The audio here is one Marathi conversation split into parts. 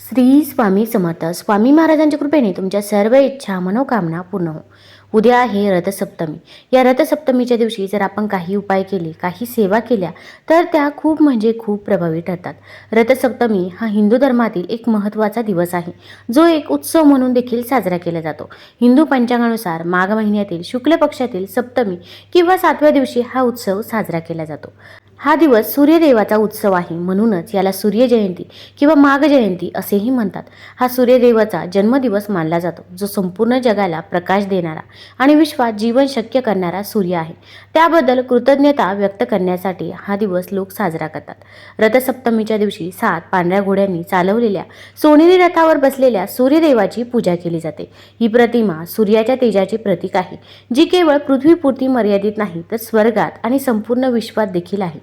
श्री स्वामी समर्थ. स्वामी महाराजांच्या कृपेने तुमच्या सर्व इच्छा मनोकामना पूर्ण हो. उद्या आहे रथसप्तमी. या रथसप्तमीच्या दिवशी जर आपण काही उपाय केले, काही सेवा केल्या तर त्या खूप खूप प्रभावी ठरतात. रथसप्तमी हा हिंदू धर्मातील एक महत्त्वाचा दिवस आहे, जो एक उत्सव म्हणून देखील साजरा केला जातो. हिंदू पंचांगानुसार माघ महिन्यातील शुक्ल पक्षातील सप्तमी किंवा 7व्या दिवशी हा उत्सव साजरा केला जातो. हा दिवस सूर्यदेवाचा उत्सव आहे, म्हणूनच याला सूर्य जयंती किंवा माघ जयंती असेही म्हणतात. हा सूर्यदेवाचा जन्मदिवस मानला जातो, जो संपूर्ण जगाला प्रकाश देणारा आणि विश्वात जीवन शक्य करणारा सूर्य आहे. त्याबद्दल कृतज्ञता व्यक्त करण्यासाठी हा दिवस लोक साजरा करतात. रथसप्तमीच्या दिवशी 7 पांढऱ्या घोड्यांनी चालवलेल्या सोनेरी रथावर बसलेल्या सूर्यदेवाची पूजा केली जाते. ही प्रतिमा सूर्याच्या तेजाचे प्रतीक आहे, जी केवळ पृथ्वीपुरती मर्यादित नाही तर स्वर्गात आणि संपूर्ण विश्वात देखील आहे.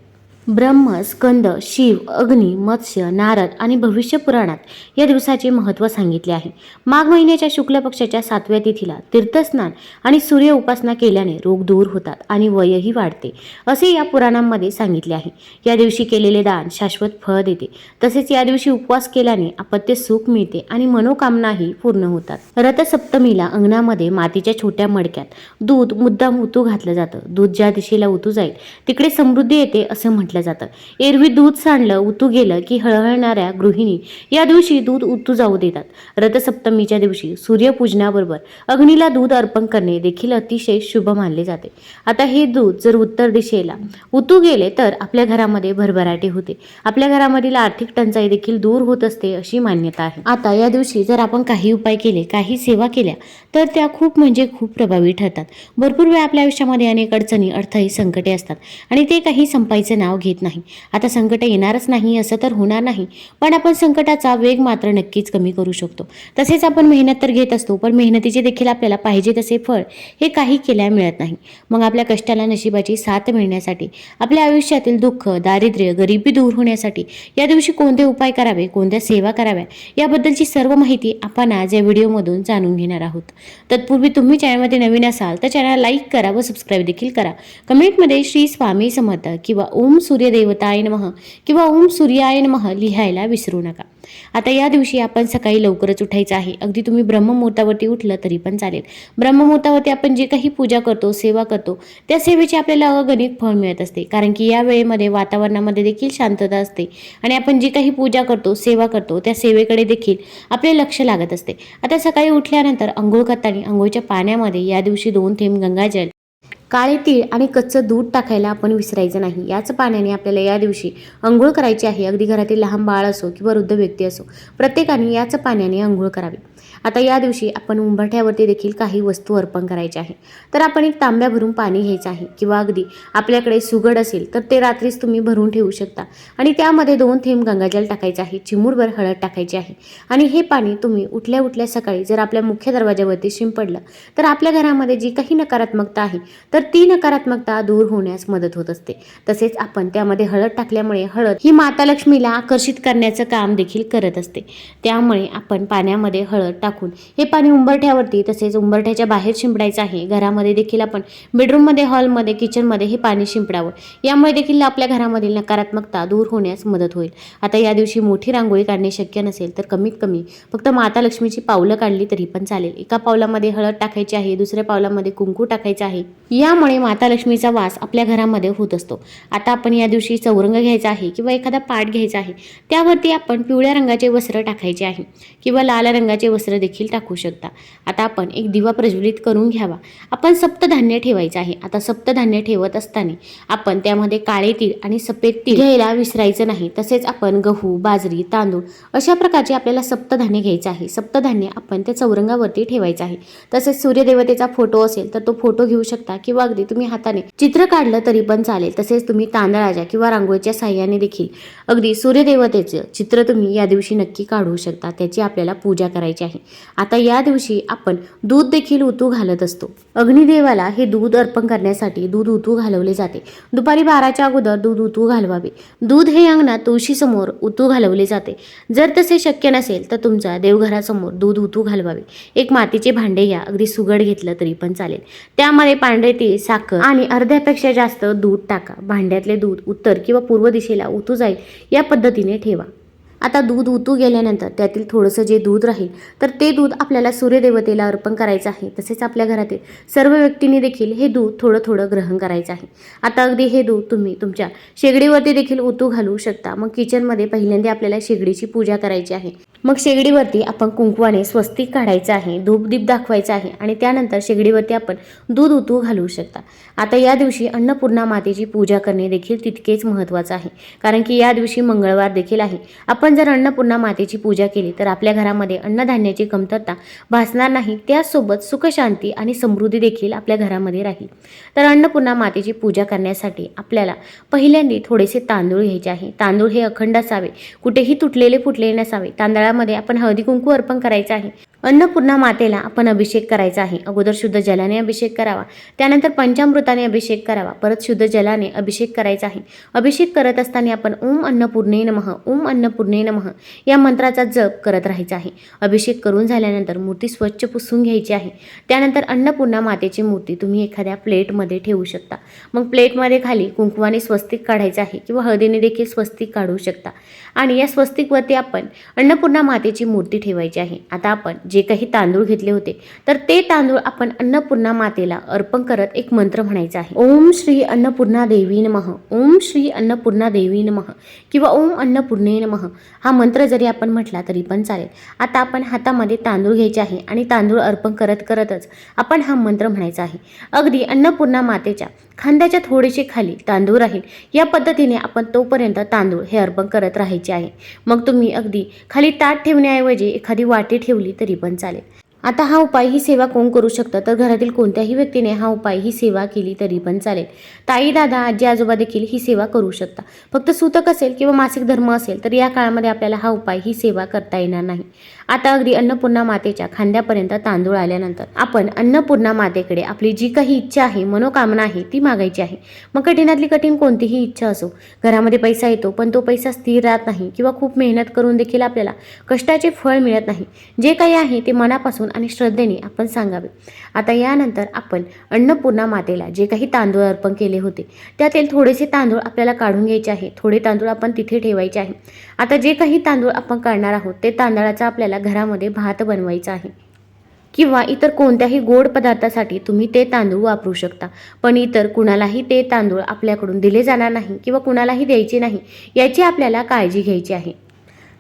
ब्रह्म, स्कंद, शिव, अग्नी, मत्स्य, नारद आणि भविष्य पुराणात या दिवसाचे महत्त्व सांगितले आहे. माघ महिन्याच्या शुक्ल पक्षाच्या 7व्या तिथीला तीर्थस्नान आणि सूर्य उपासना केल्याने रोग दूर होतात आणि वयही वाढते, असे या पुराणांमध्ये सांगितले आहे. या दिवशी केलेले दान शाश्वत फळ देते. तसेच या दिवशी उपवास केल्याने अपत्य सुख मिळते आणि मनोकामनाही पूर्ण होतात. रथसप्तमीला अंगणामध्ये मातीच्या छोट्या मडक्यात दूध मुद्दाम उतू घातलं जातं. दूध ज्या दिशेला उतू जाईल तिकडे समृद्धी येते असं म्हटलं जातं. एरवी दूध सांडलं उतू गेलं की हळहळणाऱ्या गृहिणी या दिवशी दूध उतू जाऊ देतात. रथसप्तमीच्या दिवशी सूर्यपूजनाबरोबर अग्नीला दूध अर्पण करणे देखील अतिशय शुभ मानले जाते. आता हे दूध जर उत्तर दिशेला उतू गेले तर आपल्या घरामध्ये भरभराटी होते, आपल्या घरामधील आर्थिक टंचाई देखील दूर होत असते अशी मान्यता आहे. आता या दिवशी जर आपण काही उपाय केले, काही सेवा केल्या तर त्या खूप खूप प्रभावी ठरतात. भरपूर वेळा आपल्या आयुष्यामध्ये अनेक अडचणी, अडथळे, संकटे असतात आणि ते काही संपायचं नाव घेत नाही. आता संकट येणारच नाही असं तर होणार नाही, पण आपण संकटाचा वेग मात्र नक्कीच कमी करू शकतो. तसेच आपण मेहनत तर घेत असतो, पण मेहनतीचे देखील आपल्याला पाहिजे तसे फळ हे काही केल्या मिळत नाही. मग आपल्या कष्टाला नशिबाची साथ मिळण्यासाठी, आपल्या आयुष्यातील दुःख, दारिद्र्य, गरिबी दूर होण्यासाठी या दिवशी कोणते उपाय करावे, कोणत्या सेवा कराव्या याबद्दलची सर्व माहिती आपण आज या व्हिडिओमधून जाणून घेणार आहोत. तत्पूर्वी तुम्ही चॅनलमध्ये नवीन असाल तर चॅनल लाईक करा व सबस्क्राईब देखील करा. कमेंटमध्ये श्री स्वामी समर्थ किंवा ओम सूर्यदेवताय नमः किंवा ओम सूर्याय नमः लिहायला विसरू नका. आता या दिवशी आपण सकाळी लवकरच उठायचं आहे. अगदी तुम्ही ब्रह्ममुहूर्तावरती उठलं तरी पण चालेल. ब्रह्ममुहूर्तावरती आपण जे काही पूजा करतो, सेवा करतो, त्या सेवेचे आपल्याला अगणित फळ मिळत असते, कारण की या वेळेमध्ये वातावरणामध्ये देखील शांतता असते आणि आपण जी काही पूजा करतो, सेवा करतो त्या सेवेकडे देखील आपले लक्ष लागत असते. आता सकाळी उठल्यानंतर अंघोळ करताना अंघोळच्या पाण्यामध्ये या दिवशी 2 थेंब गंगाजल, काळे तीळ आणि कच्चं दूध टाकायला आपण विसरायचं नाही. याच पाण्याने आपल्याला या दिवशी अंघोळ करायची आहे. अगदी घरातील लहान बाळ असो किंवा वृद्ध व्यक्ती असो, प्रत्येकाने याच पाण्याने अंघोळ करावी. आता या दिवशी आपण उंबरठ्यावरती देखील काही वस्तू अर्पण करायची आहे. तर आपण एक तांब्या भरून पाणी घ्यायचं आहे किंवा अगदी आपल्याकडे सुगड असेल तर ते रात्रीच तुम्ही भरून ठेवू शकता आणि त्यामध्ये 2 थेंब गंगाजल टाकायचं आहे, चिमूटभर हळद टाकायची आहे आणि हे पाणी तुम्ही उठल्या उठल्या सकाळी जर आपल्या मुख्य दरवाजावरती शिंपडलं तर आपल्या घरामध्ये जी काही नकारात्मकता आहे तर ती नकारात्मकता दूर होण्यास मदत होत असते. तसेच आपण त्यामध्ये हळद टाकल्यामुळे हळद ही माता लक्ष्मीला आकर्षित करण्याचं काम देखील करत असते. त्यामुळे आपण पाण्यामध्ये हळद टाकून हे पाणी उंबरठ्यावरती तसेच उंबरठ्याच्या बाहेर शिंपडायचं आहे. घरामध्ये देखील आपण बेडरूममध्ये, हॉलमध्ये, किचनमध्ये हे पाणी शिंपडावं. यामुळे देखील आपल्या घरामधील नकारात्मकता दूर होण्यास मदत होईल. आता या दिवशी मोठी रांगोळी काढणे शक्य नसेल तर कमीत कमी फक्त माता लक्ष्मीची पावलं काढली तरी पण चालेल. एका पावलामध्ये हळद टाकायची आहे, दुसऱ्या पावलामध्ये कुंकू टाकायचं आहे. यामुळे माता लक्ष्मीचा वास आपल्या घरामध्ये होत असतो. आता आपण या दिवशी चौरंग घ्यायचा आहे किंवा एखादा पाट घ्यायचा आहे, त्यावरती आपण पिवळ्या रंगाचे वस्त्र टाकायचे आहे किंवा लाल रंगाचे वस्त्र देखील टाकू शकता. आता आपण एक दिवा प्रज्वलित करून घ्यावा. आपण सप्तधान्य ठेवायचं आहे. आता सप्तधान्य ठेवत असताना आपण त्यामध्ये काळे तीळ आणि सफेद तीळ घ्यायला विसरायचं नाही. तसेच आपण गहू, बाजरी, तांदूळ अशा प्रकारचे आपल्याला सप्तधान्य घ्यायचं आहे. सप्तधान्य आपण त्या चौरंगावरती ठेवायचं आहे. तसेच सूर्यदेवतेचा फोटो असेल तर तो फोटो घेऊ शकता किंवा अगदी तुम्ही हाताने चित्र काढलं तरी पण चालेल. तसेच तुम्ही तांदळाच्या किंवा रांगोळीच्या साह्याने देखील अगदी सूर्यदेवतेचं चित्र तुम्ही या दिवशी नक्की काढू शकता. त्याची आपल्याला पूजा करायची आहे. आता या दिवशी आपण दूध देखील उतू घालत असतो. अग्निदेवाला हे दूध अर्पण करण्यासाठी दूध उतू घालवले जाते. दुपारी 12च्या अगोदर दूध उतू घालवावे. दूध हे अंगणात तुळशीसमोर उतू घालवले जाते. जर तसे शक्य नसेल तर तुमच्या देवघरासमोर दूध उतू घालवावे. एक मातीचे भांडे घ्या, अगदी सुगड घेतलं तरी पण चालेल. त्यामध्ये पांढरे तीळ, साखर आणि अर्ध्यापेक्षा जास्त दूध टाका. भांड्यातले दूध उत्तर किंवा पूर्व दिशेला उतू जाईल या पद्धतीने ठेवा. आता दूध उतू गेल्यानंतर त्यातील थोडंसं जे दूध राहील तर ते दूध आपल्याला सूर्यदेवतेला अर्पण करायचं आहे. तसेच आपल्या घरातील सर्व व्यक्तींनी देखील हे दूध थोडं थोडं ग्रहण करायचं आहे. आता अगदी हे दूध तुम्ही तुमच्या शेगडीवरती देखील उतू घालू शकता. मग किचनमध्ये पहिल्यांदा आपल्याला शेगडीची पूजा करायची आहे. मग शेगडीवरती आपण कुंकवाने स्वस्तिक काढायचं आहे, धूपदीप दाखवायचा आहे आणि त्यानंतर शेगडीवरती आपण दूध उतू घालू शकता. आता या दिवशी अन्नपूर्णा मातेची पूजा करणे देखील तितकेच महत्त्वाचं आहे, कारण की या दिवशी मंगळवार देखील आहे. आपण जर अन्नपूर्णा मातेची पूजा केली तर आपल्या घरामध्ये अन्नधान्याची कमतरता भासणार नाही. त्याचसोबत सुखशांती आणि समृद्धी देखील आपल्या घरामध्ये राहील. तर अन्नपूर्णा मातेची पूजा करण्यासाठी आपल्याला पहिल्यांदा थोडेसे तांदूळ घ्यायचे आहे. तांदूळ हे अखंड असावे, कुठेही तुटलेले फुटलेले नसावे. तांदळामध्ये आपण हळदी कुंकू अर्पण करायचं आहे. अन्नपूर्णा मातेला आपण अभिषेक करायचा आहे. अगोदर शुद्ध जलाने अभिषेक करावा, त्यानंतर पंचामृताने अभिषेक करावा, परत शुद्ध जलाने अभिषेक करायचा आहे. अभिषेक करत असताना आपण ओम अन्नपूर्णे नमः, ओम अन्नपूर्णे नमः या मंत्राचा जप करत राहायचा आहे. अभिषेक करून झाल्यानंतर मूर्ती स्वच्छ पुसून घ्यायची आहे. त्यानंतर अन्नपूर्णा मातेची मूर्ती तुम्ही एखाद्या प्लेटमध्ये ठेवू शकता. मग प्लेटमध्ये खाली कुंकवाने स्वस्तिक काढायचं आहे किंवा हळदीने देखील स्वस्तिक काढू शकता आणि या स्वस्तिकवरती आपण अन्नपूर्णा मातेची मूर्ती ठेवायची आहे. आता आपण जे काही तांदूळ घेतले होते तर ते तांदूळ आपण अन्नपूर्णा मातेला अर्पण करत एक मंत्र म्हणायचा आहे. ओम श्री अन्नपूर्णा देवी नमः, ओम श्री अन्नपूर्णा देवी नमः किंवा ओम अन्नपूर्णे नमः हा मंत्र जरी आपण म्हटला तरी पण चालेल. आता आपण हातामध्ये तांदूळ घ्यायचे आहे आणि तांदूळ अर्पण करतच आपण हा मंत्र म्हणायचा आहे. अगदी अन्नपूर्णा मातेच्या खांद्याच्या थोडेसे खाली तांदूळ राहील या पद्धतीने आपण तोपर्यंत तांदूळ हे अर्पण करत राहायचे आहे. मग तुम्ही अगदी खाली ताट ठेवण्याऐवजी एखादी वाटी ठेवली तरी पण चालेल. आता हा उपाय, ही सेवा कोण करू शकतं तर घरातील कोणत्याही व्यक्तीने हा उपाय, ही सेवा केली तरी पण चालेल. ताई, दादा, आजी, आजोबा देखील ही सेवा करू शकता. फक्त सूतक असेल किंवा मासिक धर्म असेल तर या काळामध्ये आपल्याला हा उपाय, ही सेवा करता येणार नाही. आता अगदी अन्नपूर्णा मातेच्या खांद्यापर्यंत तांदूळ आल्यानंतर आपण अन्नपूर्णा मातेकडे आपली जी काही इच्छा आहे, मनोकामना आहे ती मागायची आहे. मग कठीणातली कठीण कोणतीही इच्छा असो. घरामध्ये पैसा येतो पण तो पैसा स्थिर राहत नाही किंवा खूप मेहनत करून देखील आपल्याला कष्टाचे फळ मिळत नाही. जे काही आहे ते मनापासून आणि श्रद्धेने आपण सांगावे. आता यानंतर आपण अन्नपूर्णा मातेला जे काही तांदूळ अर्पण केले होते त्यातील थोडेसे तांदूळ आपल्याला काढून घ्यायचे आहे. थोडे तांदूळ आपण तिथे ठेवायचे आहे. आता जे काही तांदूळ आपण काढणार आहोत ते तांदळाचा आपल्याला घरामध्ये भात बनवायचा आहे किंवा इतर कोणत्याही गोड पदार्थासाठी तुम्ही ते तांदूळ वापरू शकता. पण इतर कुणालाही ते तांदूळ आपल्याकडून दिले जाणार नाही किंवा कुणालाही द्यायचे नाही, याची आपल्याला काळजी घ्यायची आहे.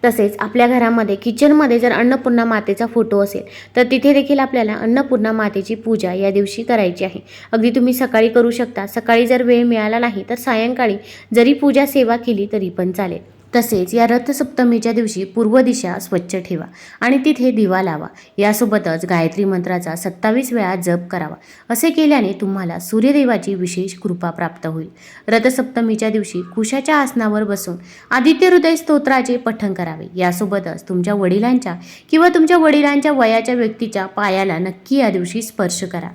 तसेच आपल्या घरामध्ये किचनमध्ये जर अन्नपूर्णा मातेचा फोटो असेल तर तिथे देखील आपल्याला अन्नपूर्णा मातेची पूजा या दिवशी करायची आहे. अगदी तुम्ही सकाळी करू शकता. सकाळी जर वेळ मिळाला नाही तर सायंकाळी जरी पूजा सेवा केली तरी पण चालेल. तसेच या रथसप्तमीच्या दिवशी पूर्व दिशा स्वच्छ ठेवा आणि तिथे दिवा लावा. यासोबतच गायत्री मंत्राचा 27 वेळा जप करावा. असे केल्याने तुम्हाला सूर्यदेवाची विशेष कृपा प्राप्त होईल. रथसप्तमीच्या दिवशी कुशाच्या आसनावर बसून आदित्य हृदय स्तोत्राचे पठण करावे. यासोबतच तुमच्या वडिलांच्या किंवा तुमच्या वडिलांच्या वयाच्या व्यक्तीच्या पायाला नक्की या दिवशी स्पर्श करा.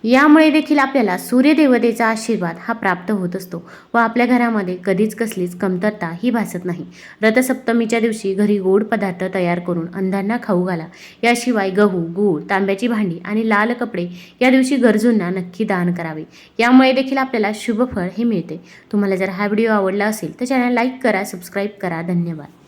यामुळे देखील आपल्याला सूर्यदेवतेचा आशीर्वाद हा प्राप्त होत असतो व आपल्या घरामध्ये कधीच कसलीच कमतरता ही भासत नाही. रथसप्तमीच्या दिवशी घरी गोड पदार्थ तयार करून अंधांना खाऊ घाला. याशिवाय गहू, गूळ, तांब्याची भांडी आणि लाल कपडे या दिवशी गरजूंना नक्की दान करावे. यामुळे देखील आपल्याला शुभ फळ हे मिळते. तुम्हाला जर हा व्हिडिओ आवडला असेल तर चॅनल लाईक करा, सबस्क्राईब करा. धन्यवाद.